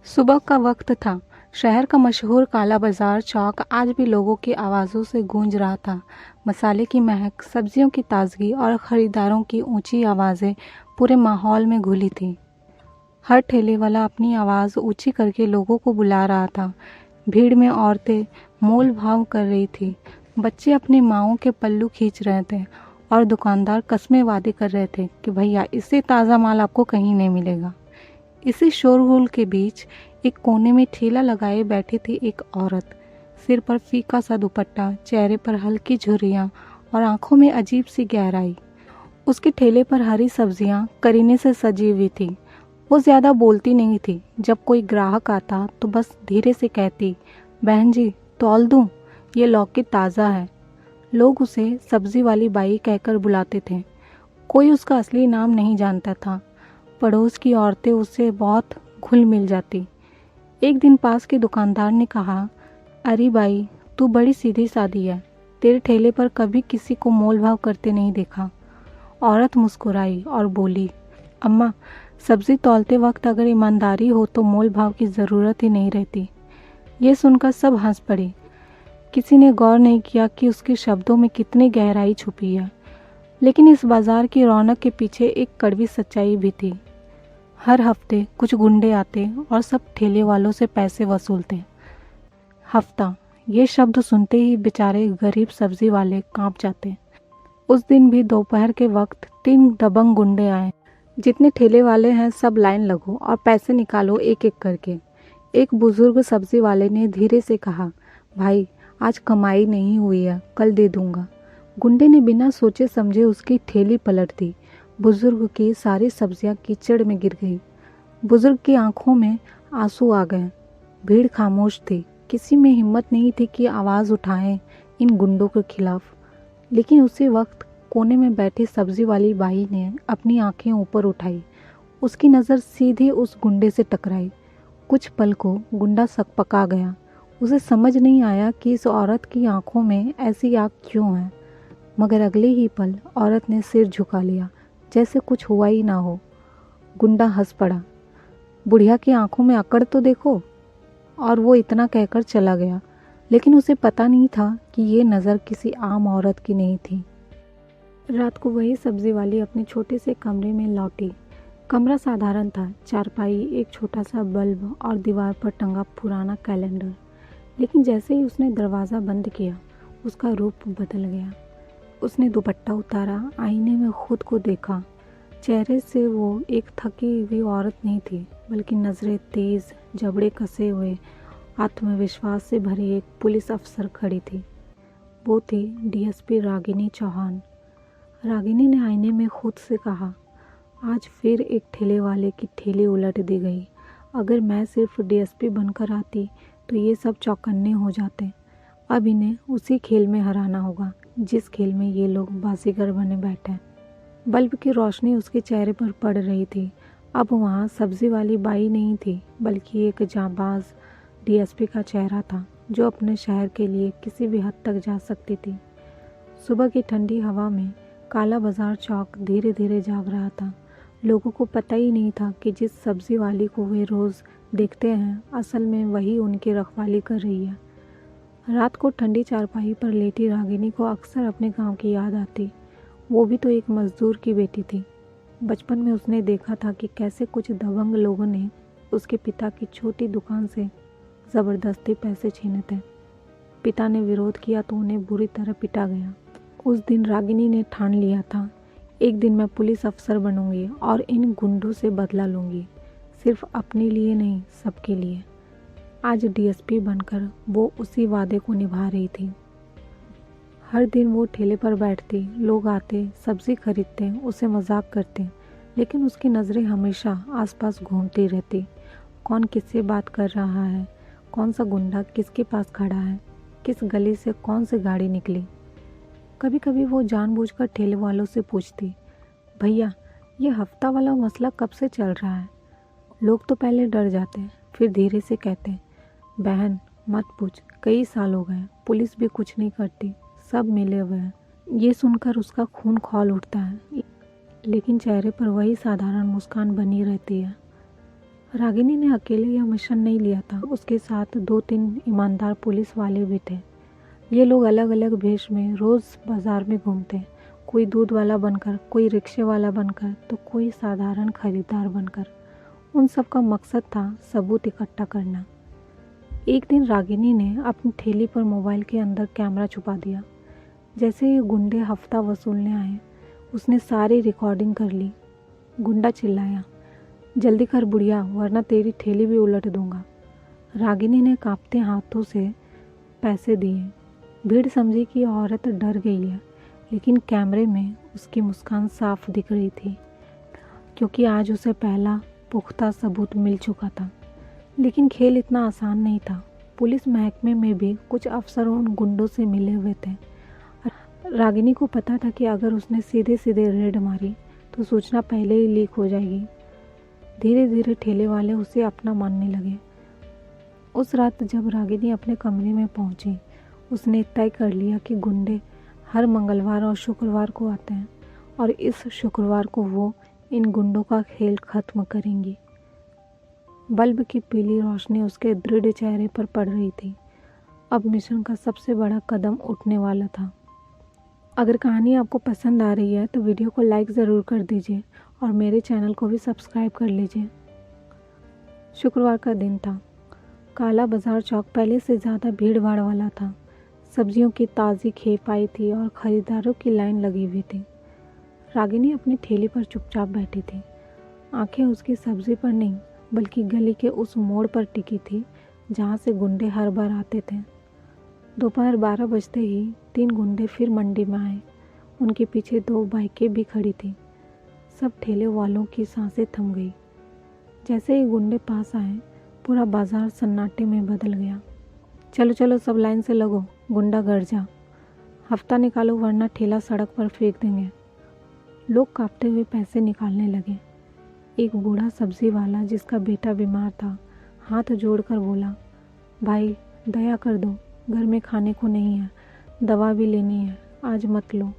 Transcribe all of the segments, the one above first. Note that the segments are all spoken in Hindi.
सुबह का वक्त था। शहर का मशहूर काला बाजार चौक आज भी लोगों की आवाज़ों से गूंज रहा था। मसाले की महक, सब्जियों की ताजगी और खरीदारों की ऊंची आवाज़ें पूरे माहौल में घुली थी। हर ठेले वाला अपनी आवाज़ ऊंची करके लोगों को बुला रहा था। भीड़ में औरतें मोल भाव कर रही थी, बच्चे अपनी माओं के पल्लू खींच रहे थे और दुकानदार कस्में वादे कर रहे थे कि भैया इससे ताज़ा माल आपको कहीं नहीं मिलेगा। इसी शोरगुल के बीच एक कोने में ठेला लगाए बैठी थी एक औरत। सिर पर फीका सा दुपट्टा, चेहरे पर हल्की झुर्रियाँ और आंखों में अजीब सी गहराई। उसके ठेले पर हरी सब्जियां करीने से सजी हुई थी। वो ज़्यादा बोलती नहीं थी। जब कोई ग्राहक आता तो बस धीरे से कहती, बहन जी तौल दूँ, ये लौकी ताज़ा है। लोग उसे सब्जी वाली बाई कहकर बुलाते थे। कोई उसका असली नाम नहीं जानता था। पड़ोस की औरतें उससे बहुत घुल मिल जाती। एक दिन पास के दुकानदार ने कहा, अरे भाई तू बड़ी सीधी सादी है, तेरे ठेले पर कभी किसी को मोल भाव करते नहीं देखा। औरत मुस्कुराई और बोली, अम्मा सब्जी तौलते वक्त अगर ईमानदारी हो तो मोल भाव की ज़रूरत ही नहीं रहती। ये सुनकर सब हंस पड़े। किसी ने गौर नहीं किया कि उसके शब्दों में कितनी गहराई छुपी है। लेकिन इस बाजार की रौनक के पीछे एक कड़वी सच्चाई भी थी। हर हफ्ते कुछ गुंडे आते और सब ठेले वालों से पैसे वसूलते। हफ्ता, ये शब्द सुनते ही बेचारे गरीब सब्जी वाले कांप जाते। उस दिन भी दोपहर के वक्त 3 दबंग गुंडे आए। जितने ठेले वाले हैं सब लाइन लगो और पैसे निकालो एक एक करके। एक बुजुर्ग सब्जी वाले ने धीरे से कहा, भाई आज कमाई नहीं हुई है, कल दे दूंगा। गुंडे ने बिना सोचे समझे उसकी ठेली पलट दी। बुजुर्ग की सारी सब्जियां कीचड़ में गिर गई। बुजुर्ग की आंखों में आंसू आ गए। भीड़ खामोश थी। किसी में हिम्मत नहीं थी कि आवाज़ उठाएं इन गुंडों के खिलाफ। लेकिन उसी वक्त कोने में बैठी सब्जी वाली बाई ने अपनी आंखें ऊपर उठाई। उसकी नज़र सीधी उस गुंडे से टकराई। कुछ पल को गुंडा सकपका गया। उसे समझ नहीं आया कि इस औरत की आंखों में ऐसी आग क्यों है, मगर अगले ही पल औरत ने सिर झुका लिया, जैसे कुछ हुआ ही ना हो। गुंडा हंस पड़ा, बुढ़िया की आंखों में अकड़ तो देखो, और वो इतना कहकर चला गया। लेकिन उसे पता नहीं था कि ये नज़र किसी आम औरत की नहीं थी। रात को वही सब्जी वाली अपने छोटे से कमरे में लौटी। कमरा साधारण था, चारपाई, एक छोटा सा बल्ब और दीवार पर टंगा पुराना कैलेंडर। लेकिन जैसे ही उसने दरवाज़ा बंद किया, उसका रूप बदल गया। उसने दुपट्टा उतारा, आईने में खुद को देखा। चेहरे से वो एक थकी हुई औरत नहीं थी, बल्कि नज़रें तेज़, जबड़े कसे हुए, आत्मविश्वास से भरी एक पुलिस अफसर खड़ी थी। वो थी डीएसपी रागिनी चौहान। रागिनी ने आईने में खुद से कहा, आज फिर एक ठेले वाले की ठेली उलट दी गई। अगर मैं सिर्फ डीएसपी बनकर आती तो ये सब चौकन्ने हो जाते। अब इन्हें उसी खेल में हराना होगा जिस खेल में ये लोग बाजीगर बने बैठे हैं। बल्ब की रोशनी उसके चेहरे पर पड़ रही थी। अब वहाँ सब्जी वाली बाई नहीं थी, बल्कि एक जांबाज डीएसपी का चेहरा था, जो अपने शहर के लिए किसी भी हद तक जा सकती थी। सुबह की ठंडी हवा में काला बाजार चौक धीरे धीरे जाग रहा था। लोगों को पता ही नहीं था कि जिस सब्जी वाली को वे रोज़ देखते हैं, असल में वही उनकी रखवाली कर रही है। रात को ठंडी चारपाई पर लेटी रागिनी को अक्सर अपने गांव की याद आती। वो भी तो एक मजदूर की बेटी थी। बचपन में उसने देखा था कि कैसे कुछ दबंग लोगों ने उसके पिता की छोटी दुकान से ज़बरदस्ती पैसे छीने थे। पिता ने विरोध किया तो उन्हें बुरी तरह पिटा गया। उस दिन रागिनी ने ठान लिया था, एक दिन मैं पुलिस अफसर बनूंगी और इन गुंडों से बदला लूंगी, सिर्फ अपने लिए नहीं, सबके लिए। आज डीएसपी बनकर वो उसी वादे को निभा रही थी। हर दिन वो ठेले पर बैठती, लोग आते, सब्जी खरीदते, उसे मजाक करते, लेकिन उसकी नज़रें हमेशा आसपास घूमती रहती। कौन किससे बात कर रहा है, कौन सा गुंडा किसके पास खड़ा है, किस गली से कौन सी गाड़ी निकली। कभी कभी वो जानबूझकर ठेले वालों से पूछती, भैया ये हफ्ता वाला मसला कब से चल रहा है। लोग तो पहले डर जाते, फिर धीरे से कहते, बहन मत पूछ, कई साल हो गए, पुलिस भी कुछ नहीं करती, सब मिले हुए हैं। ये सुनकर उसका खून खौल उठता है, लेकिन चेहरे पर वही साधारण मुस्कान बनी रहती है। रागिनी ने अकेले यह मिशन नहीं लिया था, उसके साथ 2-3 ईमानदार पुलिस वाले भी थे। ये लोग अलग अलग भेष में रोज़ बाजार में घूमते, कोई दूध वाला बनकर, कोई रिक्शे वाला बनकर, तो कोई साधारण खरीदार बनकर। उन सब का मकसद था सबूत इकट्ठा करना। एक दिन रागिनी ने अपनी थैली पर मोबाइल के अंदर कैमरा छुपा दिया। जैसे ही गुंडे हफ्ता वसूलने आए, उसने सारी रिकॉर्डिंग कर ली। गुंडा चिल्लाया, जल्दी कर बुढ़िया, वरना तेरी थैली भी उलट दूंगा। रागिनी ने कांपते हाथों से पैसे दिए। भीड़ समझी कि औरत डर गई है, लेकिन कैमरे में उसकी मुस्कान साफ दिख रही थी, क्योंकि आज उसे पहला पुख्ता सबूत मिल चुका था। लेकिन खेल इतना आसान नहीं था। पुलिस महकमे में भी कुछ अफसर उन गुंडों से मिले हुए थे। रागिनी को पता था कि अगर उसने सीधे सीधे रेड मारी तो सूचना पहले ही लीक हो जाएगी। धीरे धीरे ठेले वाले उसे अपना मानने लगे। उस रात जब रागिनी अपने कमरे में पहुंची, उसने तय कर लिया कि गुंडे हर मंगलवार और शुक्रवार को आते हैं और इस शुक्रवार को वो इन गुंडों का खेल खत्म करेंगी। बल्ब की पीली रोशनी उसके दृढ़ चेहरे पर पड़ रही थी। अब मिशन का सबसे बड़ा कदम उठने वाला था। अगर कहानी आपको पसंद आ रही है तो वीडियो को लाइक ज़रूर कर दीजिए और मेरे चैनल को भी सब्सक्राइब कर लीजिए। शुक्रवार का दिन था। काला बाजार चौक पहले से ज़्यादा भीड़ भाड़ वाला था। सब्जियों की ताज़ी खेप आई थी और ख़रीदारों की लाइन लगी हुई थी। रागिनी अपनी ठेली पर चुपचाप बैठी थी। आंखें उसकी सब्जी पर नहीं, बल्कि गली के उस मोड़ पर टिकी थी जहाँ से गुंडे हर बार आते थे। दोपहर 12 बजते ही 3 गुंडे फिर मंडी में आए। उनके पीछे 2 बाइकें भी खड़ी थी। सब ठेले वालों की सांसें थम गई। जैसे ही गुंडे पास आए, पूरा बाजार सन्नाटे में बदल गया। चलो चलो, सब लाइन से लगो, गुंडा गरजा, हफ्ता निकालो वरना ठेला सड़क पर फेंक देंगे। लोग कांपते हुए पैसे निकालने लगे। एक बूढ़ा सब्जी वाला जिसका बेटा बीमार था, हाथ जोड़कर बोला, भाई दया कर दो, घर में खाने को नहीं है, दवा भी लेनी है, आज मत लो।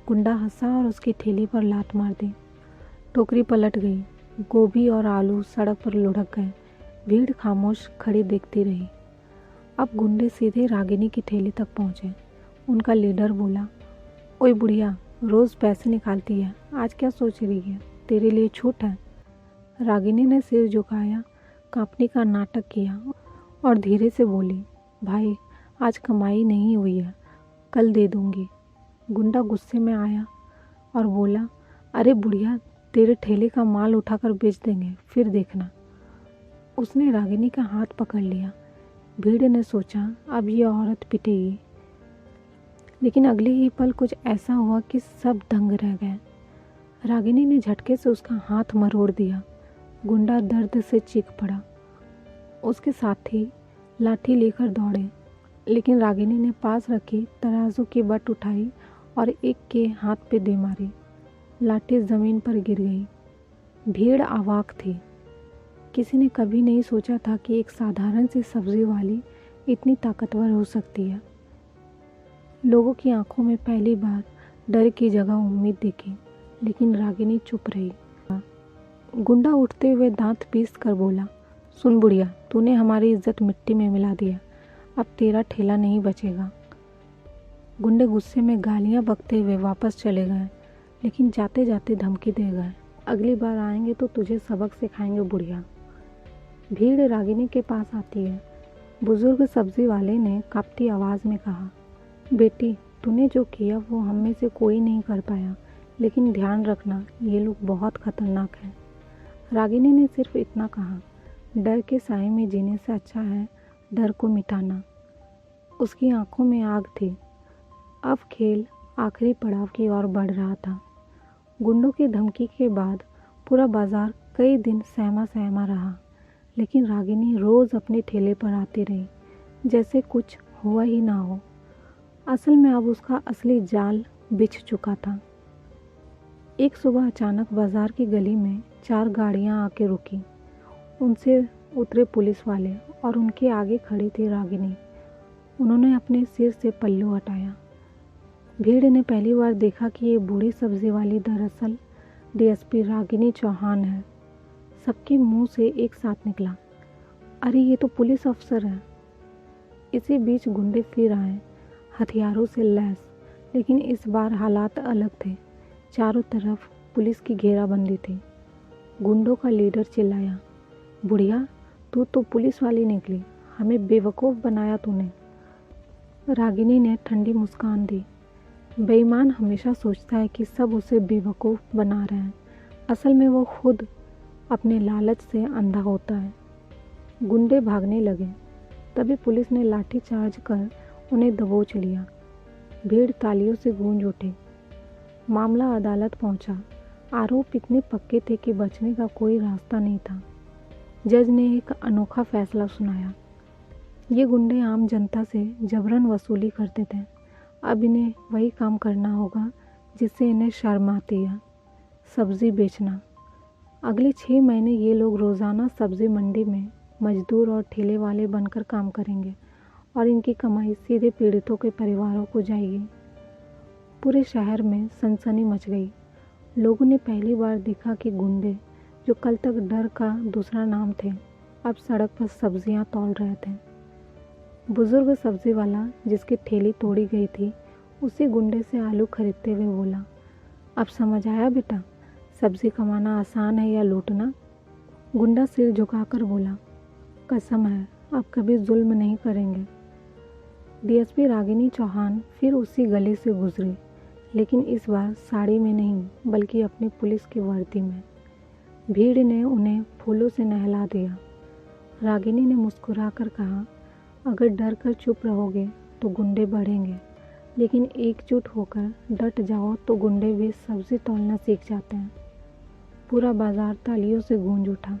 गुंडा हंसा और उसकी ठेली पर लात मार दी। टोकरी पलट गई। गोभी और आलू सड़क पर लुढ़क गए। भीड़ खामोश खड़ी देखती रही। अब गुंडे सीधे रागिनी की ठेली तक पहुंचे। उनका लीडर बोला, ओए बुढ़िया, रोज़ पैसे निकालती है, आज क्या सोच रही है, तेरे लिए छूट है। रागिनी ने सिर झुकाया, कांपने का नाटक किया और धीरे से बोली, भाई आज कमाई नहीं हुई है, कल दे दूंगी। गुंडा गुस्से में आया और बोला, अरे बुढ़िया, तेरे ठेले का माल उठाकर बेच देंगे, फिर देखना। उसने रागिनी का हाथ पकड़ लिया। भीड़ ने सोचा अब ये औरत पिटेगी, लेकिन अगले ही पल कुछ ऐसा हुआ कि सब दंग रह गए। रागिनी ने झटके से उसका हाथ मरोड़ दिया। गुंडा दर्द से चीख पड़ा। उसके साथी लाठी लेकर दौड़े, लेकिन रागिनी ने पास रखी तराजू की बट उठाई और एक के हाथ पे दे मारी। लाठी ज़मीन पर गिर गई। भीड़ अवाक थी। किसी ने कभी नहीं सोचा था कि एक साधारण सी सब्जी वाली इतनी ताकतवर हो सकती है। लोगों की आंखों में पहली बार डर की जगह उम्मीद दिखी, लेकिन रागिनी चुप रही। गुंडा उठते हुए दांत पीस कर बोला, सुन बुढ़िया, तूने हमारी इज्जत मिट्टी में मिला दिया, अब तेरा ठेला नहीं बचेगा। गुंडे गुस्से में गालियां बकते हुए वापस चले गए, लेकिन जाते जाते धमकी दे गए, अगली बार आएंगे तो तुझे सबक सिखाएंगे बुढ़िया। भीड़ रागिनी के पास आती है। बुजुर्ग सब्जी वाले ने कांपती आवाज़ में कहा, बेटी, तूने जो किया वो हम में से कोई नहीं कर पाया, लेकिन ध्यान रखना, ये लोग बहुत खतरनाक हैं। रागिनी ने सिर्फ इतना कहा, डर के साए में जीने से अच्छा है डर को मिटाना। उसकी आंखों में आग थी। अब खेल आखिरी पड़ाव की ओर बढ़ रहा था। गुंडों की धमकी के बाद पूरा बाजार कई दिन सहमा सहमा रहा, लेकिन रागिनी रोज़ अपने ठेले पर आती रही, जैसे कुछ हुआ ही ना हो। असल में अब उसका असली जाल बिछ चुका था। एक सुबह अचानक बाजार की गली में 4 गाड़ियां आके रुकी। उनसे उतरे पुलिस वाले और उनके आगे खड़ी थी रागिनी। उन्होंने अपने सिर से पल्लू हटाया। भीड़ ने पहली बार देखा कि ये बूढ़ी सब्जी वाली दरअसल डीएसपी रागिनी चौहान है। सबके मुंह से एक साथ निकला, अरे ये तो पुलिस अफसर है। इसी बीच गुंडे फिर आए, हथियारों से लैस, लेकिन इस बार हालात अलग थे। चारों तरफ पुलिस की घेराबंदी थी। गुंडों का लीडर चिल्लाया, बुढ़िया तू तो पुलिस वाली निकली, हमें बेवकूफ़ बनाया तूने। रागिनी ने ठंडी मुस्कान दी, बेईमान हमेशा सोचता है कि सब उसे बेवकूफ़ बना रहे हैं, असल में वो खुद अपने लालच से अंधा होता है। गुंडे भागने लगे, तभी पुलिस ने लाठी चार्ज कर उन्हें दबोच लिया। भीड़ तालियों से गूंज उठी। मामला अदालत पहुंचा। आरोप इतने पक्के थे कि बचने का कोई रास्ता नहीं था। जज ने एक अनोखा फैसला सुनाया, ये गुंडे आम जनता से जबरन वसूली करते थे, अब इन्हें वही काम करना होगा जिससे इन्हें शर्म आती है, सब्ज़ी बेचना। अगले 6 महीने ये लोग रोज़ाना सब्ज़ी मंडी में मजदूर और ठेले वाले बनकर काम करेंगे और इनकी कमाई सीधे पीड़ितों के परिवारों को जाएगी। पूरे शहर में सनसनी मच गई। लोगों ने पहली बार देखा कि गुंडे, जो कल तक डर का दूसरा नाम थे, अब सड़क पर सब्जियां तौल रहे थे। बुजुर्ग सब्जी वाला जिसकी ठेली तोड़ी गई थी, उसी गुंडे से आलू खरीदते हुए बोला, अब समझ आया बेटा, सब्जी कमाना आसान है या लूटना। गुंडा सिर झुकाकर बोला, कसम है अब कभी जुल्म नहीं करेंगे। डीएसपी रागिनी चौहान फिर उसी गली से गुजरी, लेकिन इस बार साड़ी में नहीं बल्कि अपनी पुलिस की वर्दी में। भीड़ ने उन्हें फूलों से नहला दिया। रागिनी ने मुस्कुराकर कहा, अगर डर कर चुप रहोगे तो गुंडे बढ़ेंगे, लेकिन एकजुट होकर डट जाओ तो गुंडे भी सब्जी तौलना सीख जाते हैं। पूरा बाजार तालियों से गूंज उठा।